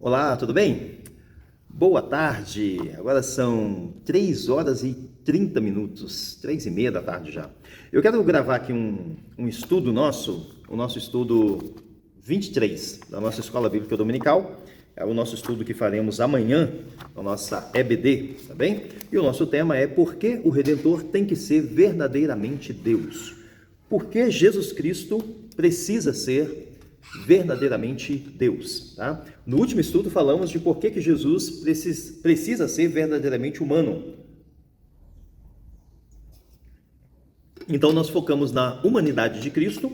Olá, tudo bem? Boa tarde, agora são 3 horas e 30 minutos, 3 e meia da tarde já. Eu quero gravar aqui um estudo nosso, o nosso estudo 23 da nossa Escola Bíblica Dominical. É o nosso estudo que faremos amanhã, na nossa EBD, tá bem? E o nosso tema é: por que o Redentor tem que ser verdadeiramente Deus? Por que Jesus Cristo precisa ser verdadeiramente Deus, tá? No último estudo falamos de por que Jesus precisa ser verdadeiramente humano. Então nós focamos na humanidade de Cristo,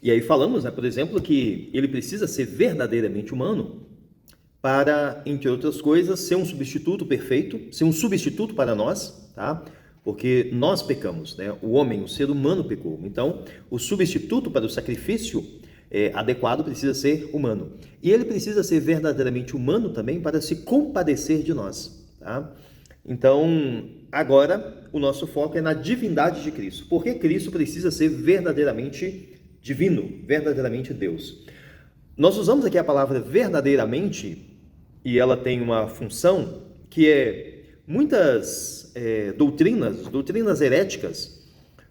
e aí falamos, por exemplo, que ele precisa ser verdadeiramente humano para, entre outras coisas, ser um substituto perfeito, ser um substituto para nós, tá? Porque nós pecamos, né? O homem, o ser humano pecou. Então, o substituto para o sacrifício adequado precisa ser humano. E ele precisa ser verdadeiramente humano também para se compadecer de nós, tá? Então, agora, o nosso foco é na divindade de Cristo. Por que Cristo precisa ser verdadeiramente divino, verdadeiramente Deus? Nós usamos aqui a palavra verdadeiramente, e ela tem uma função que é muitas doutrinas heréticas,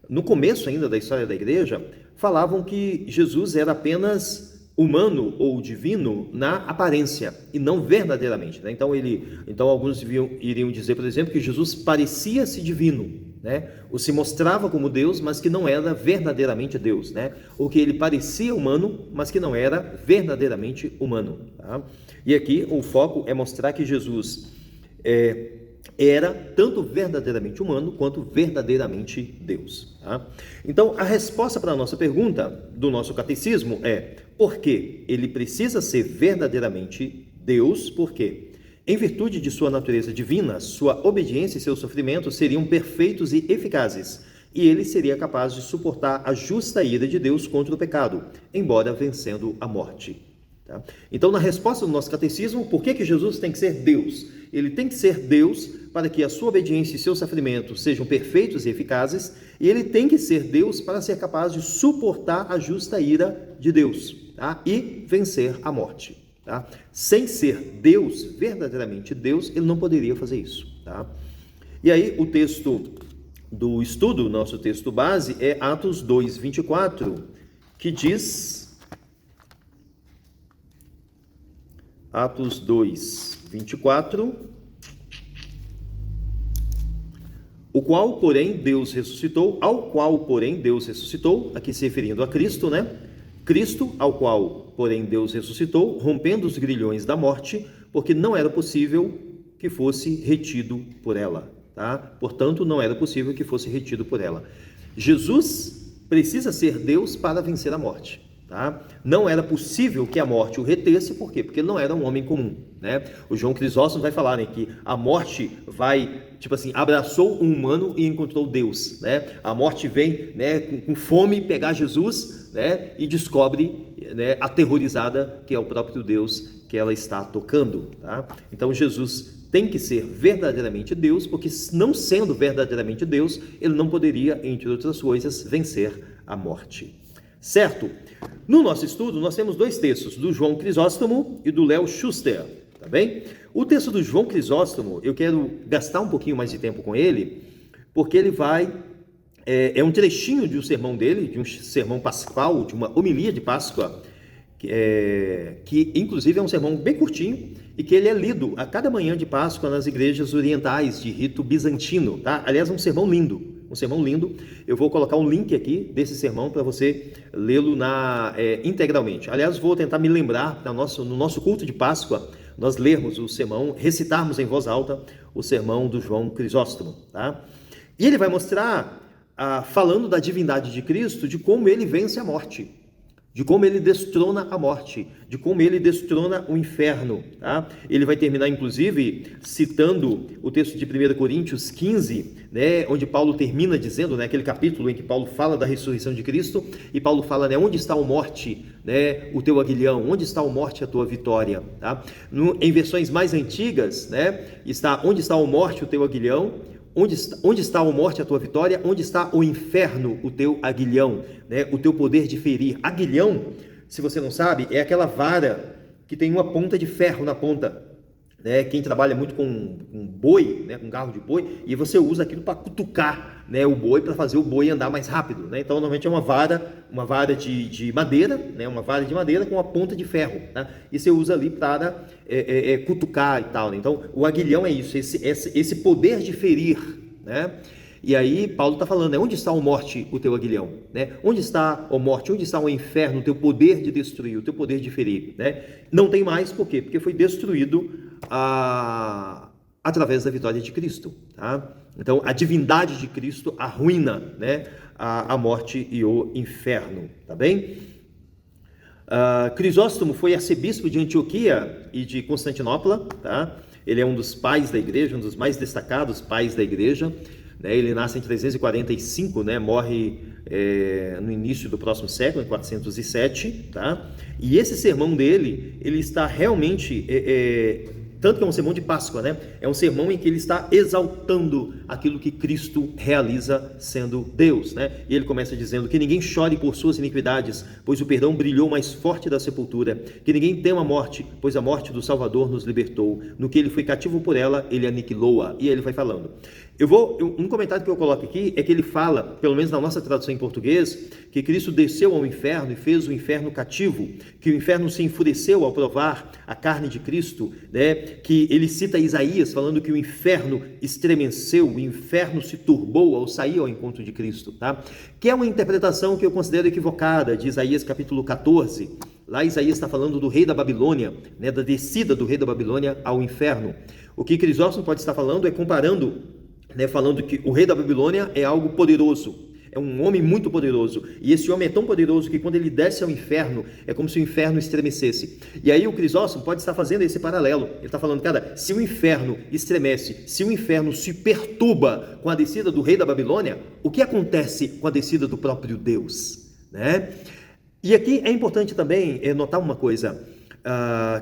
no começo ainda da história da igreja, falavam que Jesus era apenas humano ou divino na aparência e não verdadeiramente, né? Então alguns iriam dizer, por exemplo, que Jesus parecia-se divino, né? Ou se mostrava como Deus, mas que não era verdadeiramente Deus, né? Ou que ele parecia humano, mas que não era verdadeiramente humano, tá? E aqui o foco é mostrar que Jesus era tanto verdadeiramente humano quanto verdadeiramente Deus, tá? Então, a resposta para a nossa pergunta do nosso catecismo é: por que ele precisa ser verdadeiramente Deus? Por quê? Em virtude de sua natureza divina, sua obediência e seus sofrimentos seriam perfeitos e eficazes, e ele seria capaz de suportar a justa ira de Deus contra o pecado, embora vencendo a morte. Tá? Então, na resposta do nosso catecismo, por que Jesus tem que ser Deus? Ele tem que ser Deus para que a sua obediência e seus sofrimentos sejam perfeitos e eficazes, e ele tem que ser Deus para ser capaz de suportar a justa ira de Deus, tá? E vencer a morte. Tá? Sem ser Deus, verdadeiramente Deus, ele não poderia fazer isso. Tá? E aí o texto do estudo, nosso texto base, é Atos 2:24, que diz... Atos 2:24, ao qual, porém, Deus ressuscitou, aqui se referindo a Cristo, né? Cristo, ao qual, porém, Deus ressuscitou, rompendo os grilhões da morte, porque não era possível que fosse retido por ela, tá? Portanto, não era possível que fosse retido por ela. Jesus precisa ser Deus para vencer a morte. Tá? Não era possível que a morte o retesse, por quê? Porque ele não era um homem comum, né? O João Crisóstomo vai falar, né, que a morte abraçou um humano e encontrou Deus, né? A morte vem, né, com fome pegar Jesus, né, e descobre, né, aterrorizada, que é o próprio Deus que ela está tocando, tá? Então Jesus tem que ser verdadeiramente Deus, porque não sendo verdadeiramente Deus, ele não poderia, entre outras coisas, vencer a morte. Certo? No nosso estudo, nós temos 2 textos, do João Crisóstomo e do Léo Schuster, tá bem? O texto do João Crisóstomo, eu quero gastar um pouquinho mais de tempo com ele, porque ele é um trechinho de um sermão dele, de um sermão pascal, de uma homilia de Páscoa, que inclusive é um sermão bem curtinho, e que ele é lido a cada manhã de Páscoa nas igrejas orientais de rito bizantino, tá? Aliás, é um sermão lindo. Eu vou colocar um link aqui desse sermão para você lê-lo integralmente. Aliás, vou tentar me lembrar, no nosso culto de Páscoa, nós lermos o sermão, recitarmos em voz alta o sermão do João Crisóstomo, tá? E ele vai mostrar, falando da divindade de Cristo, de como ele vence a morte, de como ele destrona a morte, de como ele destrona o inferno, tá? Ele vai terminar, inclusive, citando o texto de 1 Coríntios 15, né, onde Paulo termina dizendo, né, aquele capítulo em que Paulo fala da ressurreição de Cristo, e Paulo fala, né, onde está a morte, né, o teu aguilhão, onde está a morte, a tua vitória, tá? Em versões mais antigas, né, onde está a morte, o teu aguilhão, onde está a morte, a tua vitória? Onde está o inferno, o teu aguilhão, né? O teu poder de ferir? Aguilhão, se você não sabe, é aquela vara que tem uma ponta de ferro na ponta. Né? Quem trabalha muito com boi, né? Com garro de boi, e você usa aquilo para cutucar, né? O boi, para fazer o boi andar mais rápido. Né? Então, normalmente é uma vara de madeira, né? Uma vara de madeira com uma ponta de ferro. Tá? E você usa ali para cutucar e tal. Né? Então, o aguilhão é isso, esse poder de ferir. Né? E aí Paulo está falando, né? Onde está, ó morte, o teu aguilhão? Né? Onde está, ó morte, onde está o inferno, o teu poder de destruir, o teu poder de ferir? Né? Não tem mais, por quê? Porque foi destruído através da vitória de Cristo. Tá? Então, a divindade de Cristo arruína, né? a morte e o inferno. Tá bem? Crisóstomo foi arcebispo de Antioquia e de Constantinopla. Tá? Ele é um dos pais da igreja, um dos mais destacados pais da igreja. Ele nasce em 345, né? Morre no início do próximo século, em 407, tá? E esse sermão dele, ele está realmente, tanto que é um sermão de Páscoa, né? É um sermão em que ele está exaltando aquilo que Cristo realiza sendo Deus, né? E ele começa dizendo que ninguém chore por suas iniquidades, pois o perdão brilhou mais forte da sepultura, que ninguém tema a morte, pois a morte do Salvador nos libertou, no que ele foi cativo por ela, ele aniquilou-a. E ele vai falando. Um comentário que eu coloco aqui é que ele fala, pelo menos na nossa tradução em português, que Cristo desceu ao inferno e fez o inferno cativo, que o inferno se enfureceu ao provar a carne de Cristo, né? Que ele cita Isaías falando que o inferno estremeceu, o inferno se turbou ao sair ao encontro de Cristo, tá? Que é uma interpretação que eu considero equivocada de Isaías capítulo 14. Lá Isaías está falando do rei da Babilônia, né? Da descida do rei da Babilônia ao inferno. O que Crisóstomo pode estar falando é comparando, né, falando que o rei da Babilônia é algo poderoso, é um homem muito poderoso, e esse homem é tão poderoso que quando ele desce ao inferno, é como se o inferno estremecesse. E aí o Crisóstomo pode estar fazendo esse paralelo, ele está falando, cara, se o inferno estremece, se o inferno se perturba com a descida do rei da Babilônia, o que acontece com a descida do próprio Deus? Né? E aqui é importante também notar uma coisa,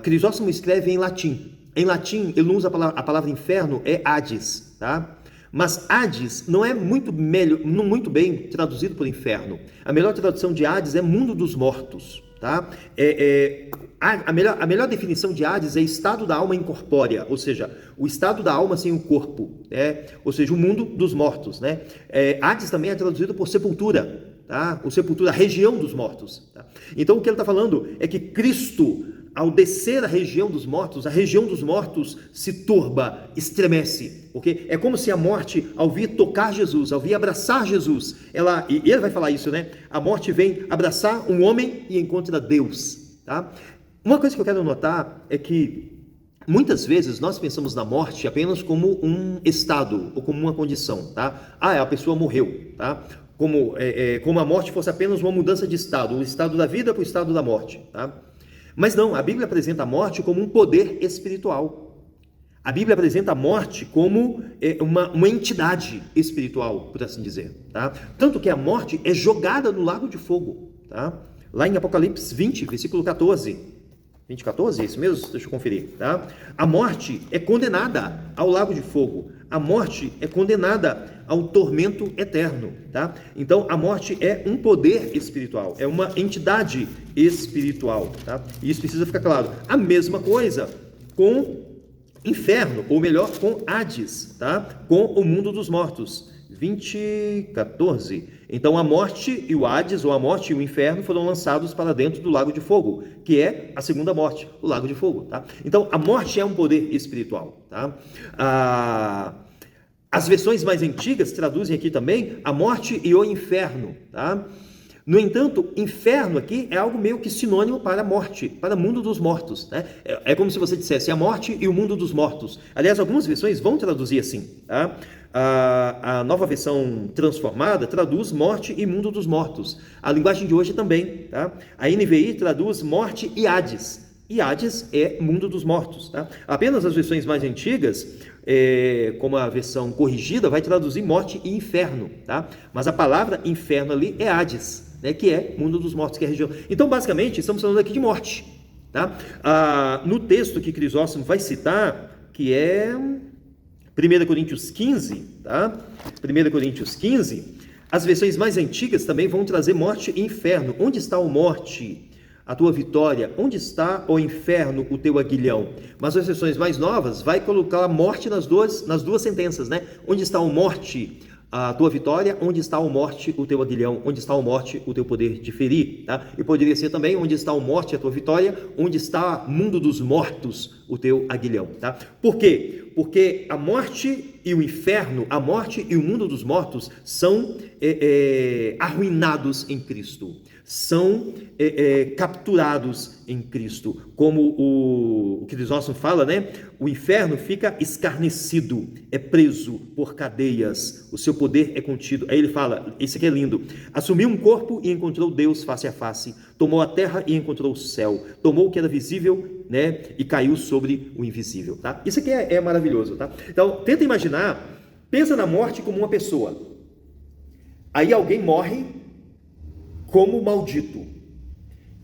Crisóstomo escreve em latim. Em latim, ele não usa a palavra inferno, é Hades, tá? Mas Hades não é muito bem traduzido por inferno. A melhor tradução de Hades é mundo dos mortos. Tá? A melhor definição de Hades é estado da alma incorpórea, ou seja, o estado da alma sem o corpo, ou seja, o mundo dos mortos. Né? Hades também é traduzido por sepultura, tá? O sepultura, a região dos mortos. Tá? Então o que ele está falando é que Cristo, ao descer a região dos mortos se turba, estremece, porque é como se a morte, ao vir tocar Jesus, ao vir abraçar Jesus, e ele vai falar isso, né? A morte vem abraçar um homem e encontra Deus, tá? Uma coisa que eu quero notar é que muitas vezes nós pensamos na morte apenas como um estado ou como uma condição, tá? A pessoa morreu, tá? Como a morte fosse apenas uma mudança de estado, o estado da vida para o estado da morte, tá? Mas não, a Bíblia apresenta a morte como um poder espiritual. A Bíblia apresenta a morte como uma entidade espiritual, por assim dizer. Tá? Tanto que a morte é jogada no lago de fogo. Tá? Lá em Apocalipse 20, versículo 14. 20, 14, é isso mesmo? Deixa eu conferir. Tá? A morte é condenada ao lago de fogo. A morte é condenada ao tormento eterno, tá? Então, a morte é um poder espiritual, é uma entidade espiritual, tá? E isso precisa ficar claro. A mesma coisa com inferno, ou melhor, com Hades, tá? Com o mundo dos mortos. 20, 14. Então, a morte e o Hades, ou a morte e o inferno, foram lançados para dentro do lago de fogo, que é a segunda morte, o lago de fogo, tá? Então, a morte é um poder espiritual, tá? As versões mais antigas traduzem aqui também a morte e o inferno, tá? No entanto, inferno aqui é algo meio que sinônimo para a morte, para o mundo dos mortos, né? É como se você dissesse a morte e o mundo dos mortos. Aliás, algumas versões vão traduzir assim, tá? A nova versão transformada traduz morte e mundo dos mortos. A linguagem de hoje também, tá? A NVI traduz morte e Hades. E Hades é mundo dos mortos, tá? Apenas as versões mais antigas, como a versão corrigida, vai traduzir morte e inferno, tá? Mas a palavra inferno ali é Hades, né? Que é mundo dos mortos, que é a região. Então, basicamente, estamos falando aqui de morte, tá? No texto que Crisóstomo vai citar, que é 1 Coríntios 15, tá? 1 Coríntios 15, as versões mais antigas também vão trazer morte e inferno. Onde está a morte? a tua vitória? Onde está, ó inferno, o teu aguilhão? Mas as versões mais novas vai colocar a morte nas duas sentenças, né? Onde está, ó morte, a tua vitória? Onde está, ó morte, o teu aguilhão? Onde está, ó morte, o teu poder de ferir? Tá? E poderia ser também, onde está, ó morte, a tua vitória? Onde está, mundo dos mortos, o teu aguilhão? Tá? Por quê? Porque a morte e o inferno, a morte e o mundo dos mortos são arruinados em Cristo, são capturados em Cristo. Como o Crisóstomo fala, né? O inferno fica escarnecido, é preso por cadeias, o seu poder é contido. Aí ele fala, isso aqui é lindo: assumiu um corpo e encontrou Deus face a face, tomou a terra e encontrou o céu, tomou o que era visível, né? E caiu sobre o invisível. Tá? Isso aqui é maravilhoso. Tá? Então, tenta imaginar, pensa na morte como uma pessoa. Aí alguém morre como maldito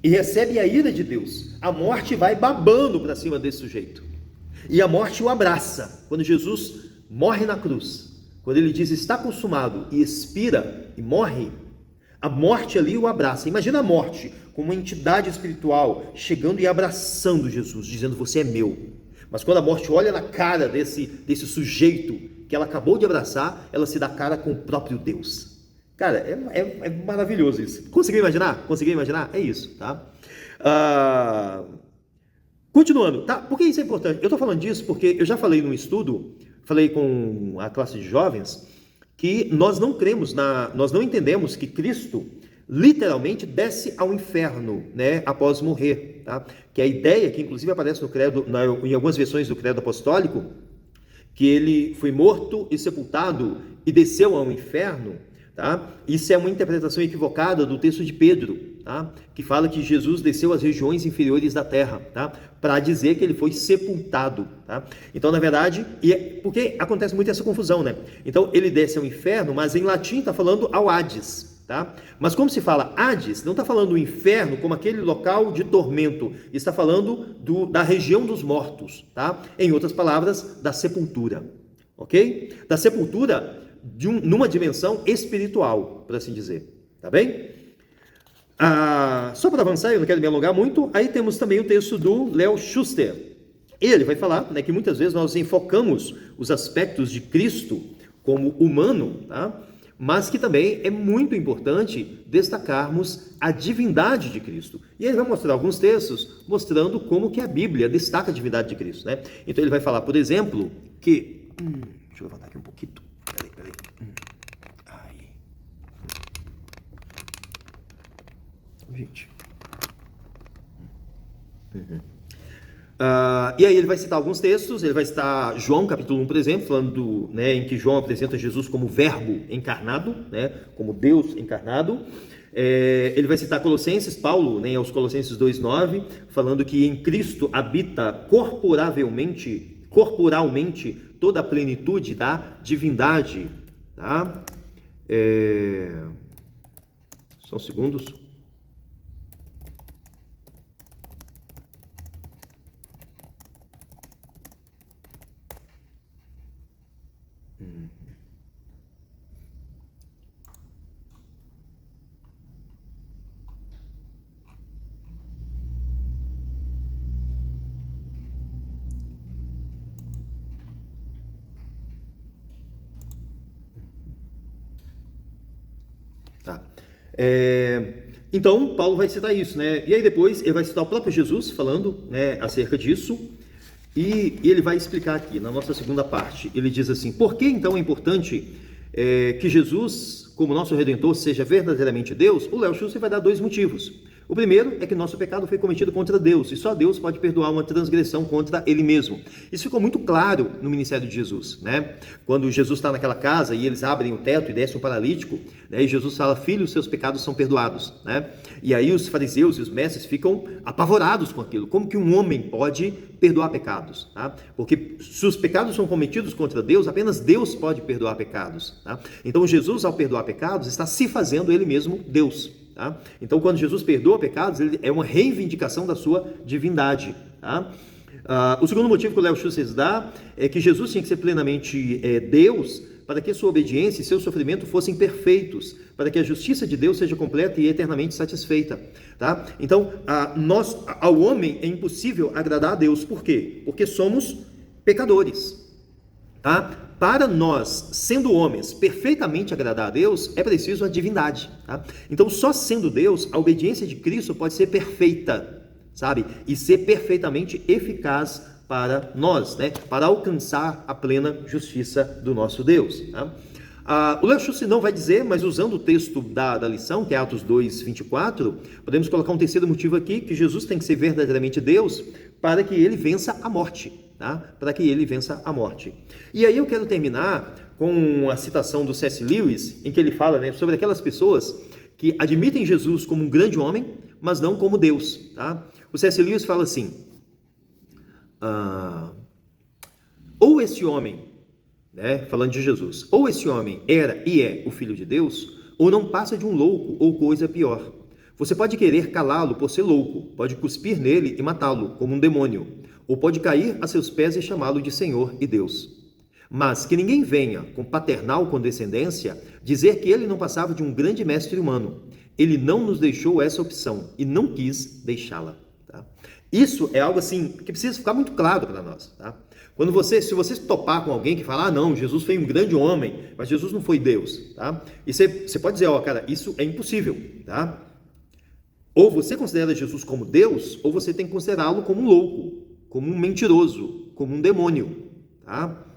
e recebe a ira de Deus. A morte vai babando para cima desse sujeito e a morte o abraça. Quando Jesus morre na cruz, quando ele diz está consumado e expira e morre, a morte ali o abraça. Imagina a morte como uma entidade espiritual chegando e abraçando Jesus, dizendo você é meu. Mas quando a morte olha na cara desse sujeito que ela acabou de abraçar, ela se dá cara com o próprio Deus. Cara, é maravilhoso isso. Conseguiu imaginar? Conseguiu imaginar? É isso, tá? Continuando, tá? Por que isso é importante? Eu estou falando disso porque eu já falei num estudo, falei com a classe de jovens, que nós não cremos, nós não entendemos que Cristo literalmente desce ao inferno, né, após morrer, tá? Que a ideia que inclusive aparece no credo, em algumas versões do credo apostólico, que ele foi morto e sepultado e desceu ao inferno, tá? Isso é uma interpretação equivocada do texto de Pedro, tá? Que fala que Jesus desceu às regiões inferiores da terra, tá? Para dizer que ele foi sepultado, tá? Então, na verdade, porque acontece muito essa confusão, né? Então, ele desce ao inferno, mas em latim está falando ao Hades, tá? Mas como se fala Hades, não está falando o inferno como aquele local de tormento, está falando da região dos mortos, tá? Em outras palavras, da sepultura, ok? Da sepultura numa dimensão espiritual, por assim dizer, tá bem? Só para avançar, eu não quero me alongar muito, aí temos também o texto do Leo Schuster. Ele vai falar, né, que muitas vezes nós enfocamos os aspectos de Cristo como humano, tá? Mas que também é muito importante destacarmos a divindade de Cristo. E ele vai mostrar alguns textos mostrando como que a Bíblia destaca a divindade de Cristo, né? Então ele vai falar, por exemplo, que... deixa eu levantar aqui um pouquinho. Peraí. Aí. Gente. E aí ele vai citar alguns textos, ele vai citar João capítulo 1, por exemplo, falando em que João apresenta Jesus como verbo encarnado, né, como Deus encarnado. Ele vai citar Colossenses, Paulo, aos Colossenses 2,9, falando que em Cristo habita corporalmente toda a plenitude da divindade. Tá? Só segundos. Tá. Então, Paulo vai citar isso, né? E aí depois ele vai citar o próprio Jesus falando, né, acerca disso, e ele vai explicar aqui na nossa segunda parte. Ele diz assim: por que então é importante que Jesus, como nosso Redentor, seja verdadeiramente Deus? O Leo Schuster vai dar dois motivos. O primeiro é que nosso pecado foi cometido contra Deus, e só Deus pode perdoar uma transgressão contra Ele mesmo. Isso ficou muito claro no ministério de Jesus, né? Quando Jesus está naquela casa e eles abrem o teto e desce um paralítico, né? E Jesus fala: filho, os seus pecados são perdoados, né? E aí os fariseus e os mestres ficam apavorados com aquilo. Como que um homem pode perdoar pecados? Tá? Porque se os pecados são cometidos contra Deus, apenas Deus pode perdoar pecados. Tá? Então Jesus, ao perdoar pecados, está se fazendo Ele mesmo Deus. Tá? Então, quando Jesus perdoa pecados, ele é uma reivindicação da sua divindade. Tá? O segundo motivo que o Leo Schuster dá é que Jesus tinha que ser plenamente Deus para que sua obediência e seu sofrimento fossem perfeitos, para que a justiça de Deus seja completa e eternamente satisfeita, tá? Então, ao homem é impossível agradar a Deus. Por quê? Porque somos pecadores, tá? Para nós, sendo homens, perfeitamente agradar a Deus, é preciso a divindade, tá? Então, só sendo Deus, a obediência de Cristo pode ser perfeita, sabe? E ser perfeitamente eficaz para nós, né? Para alcançar a plena justiça do nosso Deus, tá? O Léo Schutz não vai dizer, mas usando o texto da lição, que é Atos 2, 24, podemos colocar um terceiro motivo aqui, que Jesus tem que ser verdadeiramente Deus para que ele vença a morte, tá? Para que ele vença a morte. E aí eu quero terminar com a citação do C.S. Lewis, em que ele fala, né, sobre aquelas pessoas que admitem Jesus como um grande homem, mas não como Deus, tá? O C.S. Lewis fala assim, ou esse homem, né, falando de Jesus, ou esse homem era e é o Filho de Deus, ou não passa de um louco ou coisa pior. Você pode querer calá-lo por ser louco, pode cuspir nele e matá-lo como um demônio, ou pode cair a seus pés e chamá-lo de Senhor e Deus. Mas que ninguém venha, com paternal condescendência, dizer que ele não passava de um grande mestre humano. Ele não nos deixou essa opção e não quis deixá-la. Tá? Isso é algo assim que precisa ficar muito claro para nós, tá? Se você topar com alguém que fala, não, Jesus foi um grande homem, mas Jesus não foi Deus, tá? E você pode dizer, cara, isso é impossível, tá? Ou você considera Jesus como Deus, ou você tem que considerá-lo como um louco, como um mentiroso, como um demônio, tá?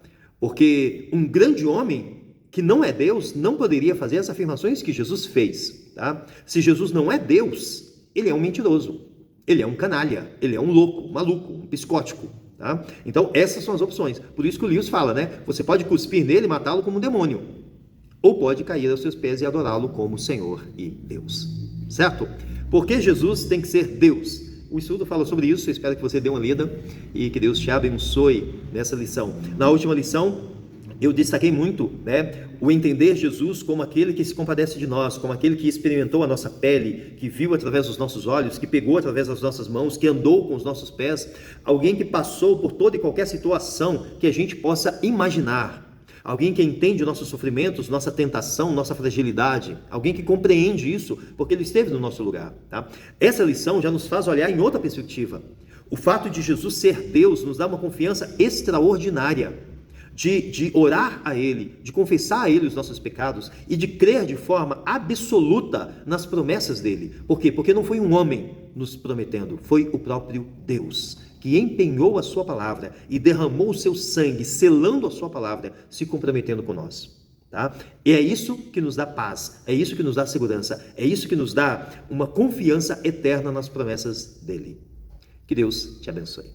Porque um grande homem que não é Deus não poderia fazer as afirmações que Jesus fez, tá? Se Jesus não é Deus, ele é um mentiroso, ele é um canalha, ele é um louco, um maluco, um psicótico. Tá? Então essas são as opções, por isso que o Lewis fala, né? Você pode cuspir nele e matá-lo como um demônio, ou pode cair aos seus pés e adorá-lo como Senhor e Deus, certo? Porque Jesus tem que ser Deus. O estudo fala sobre isso, eu espero que você dê uma lida e que Deus te abençoe nessa lição. Na última lição eu destaquei muito, né, o entender Jesus como aquele que se compadece de nós, como aquele que experimentou a nossa pele, que viu através dos nossos olhos, que pegou através das nossas mãos, que andou com os nossos pés, alguém que passou por toda e qualquer situação que a gente possa imaginar, alguém que entende nossos sofrimentos, nossa tentação, nossa fragilidade, alguém que compreende isso, porque ele esteve no nosso lugar, tá? Essa lição já nos faz olhar em outra perspectiva. O fato de Jesus ser Deus nos dá uma confiança extraordinária, de orar a Ele, de confessar a Ele os nossos pecados e de crer de forma absoluta nas promessas dEle. Por quê? Porque não foi um homem nos prometendo, foi o próprio Deus, que empenhou a sua palavra e derramou o seu sangue, selando a sua palavra, se comprometendo com nós. Tá? E é isso que nos dá paz, é isso que nos dá segurança, é isso que nos dá uma confiança eterna nas promessas dEle. Que Deus te abençoe.